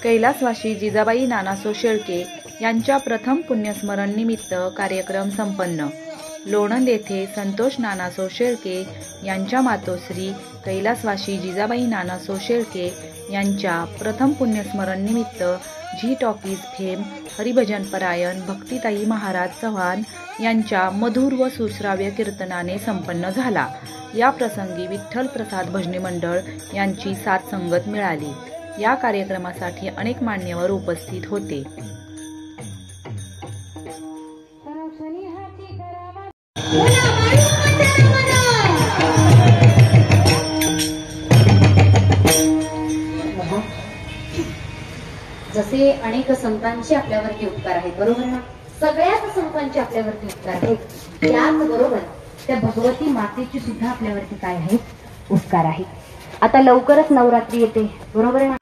कैलासवासी जिजाबाई नानासो शेळके यांच्या प्रथम पुण्यस्मरण निमित्त कार्यक्रम संपन्न। लोणंद येथे संतोष नानासो शेळके यांच्या मातोश्री कैलासवासी जिजाबाई नानासो शेळके यांच्या प्रथम पुण्यस्मरण निमित्त झी टॉकीज फेम हरिभजन परायण भक्तिताई महाराज चव्हाण यांच्या मधुर व सुश्राव्य कीर्तनाने संपन्न झाला। या प्रसंगी विठ्ठल प्रसाद भजनी मंडळ यांची साथ संगत मिळाली। या कार्यक्रमासाठी अनेक मान्यवर उपस्थित होते। जसे अनेक संतांचे आपल्यावरती उपकार आहेत, बरोबर ना? सगळ्याच संतांचे आपल्यावरती उपकार आहेत, त्याचबरोबर त्या भगवती मातेची सुद्धा आपल्यावरती काय आहेत? उपकार आहेत। आता लवकरच नवरात्री येते, बरोबर ना?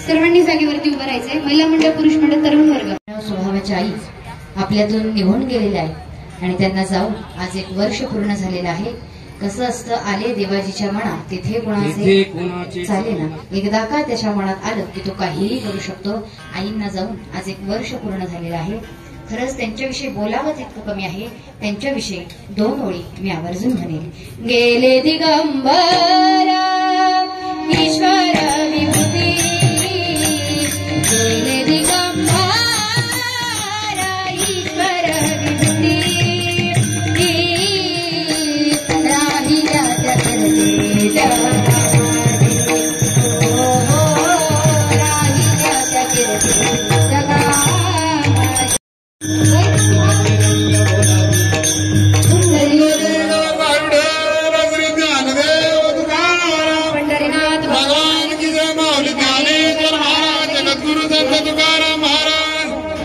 सर्वांनी जागेवरती उभं राहायचंय। महिला मंडळ, पुरुष मंडळ, तरुण वर्ग। स्वभावाच्या आई आपल्यातून निघून गेलेल्या आहेत आणि त्यांना जाऊन आज 1 वर्ष पूर्ण झालेलं आहे। कसं असतं, आले देवाजीच्या मनात तिथे कोणाचे चाले ना, एकदा का त्याच्या मनात आलं की तो काहीही करू शकतो। आईंना जाऊन आज 1 वर्ष पूर्ण झालेलं आहे। खरंच त्यांच्याविषयी बोलावं तितकं कमी आहे। त्यांच्याविषयी 2 ओळी मी आवर्जून म्हणेल। गेले दिगंबरा ईश्वर विभूती, गेले दिगंबरा ईश्वर विभूती, राहिल्या जगते जगा, राहिल्या जगते जगा।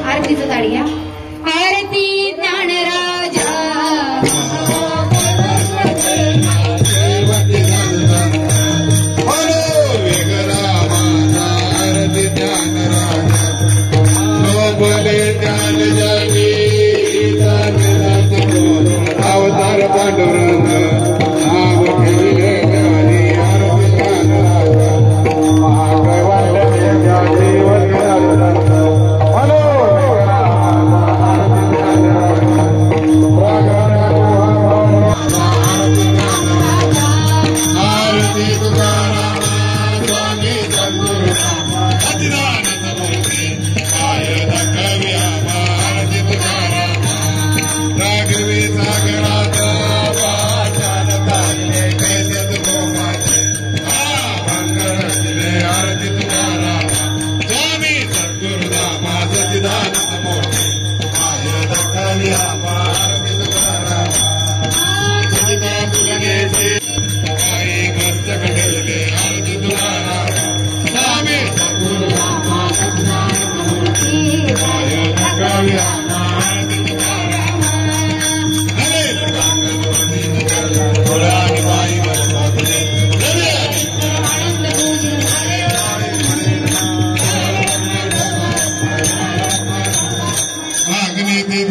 आरतीचं ताडी घ्या। आरती ज्ञानराजा, अवतार पांडुरंग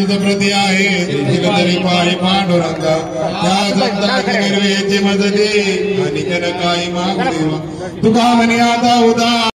तुझ प्रती आहे तरी पायी पांडुरंगा त्या संतांची निर्वेची मजली आणि जन काही मागू देवा तुका म्हणे आता उदा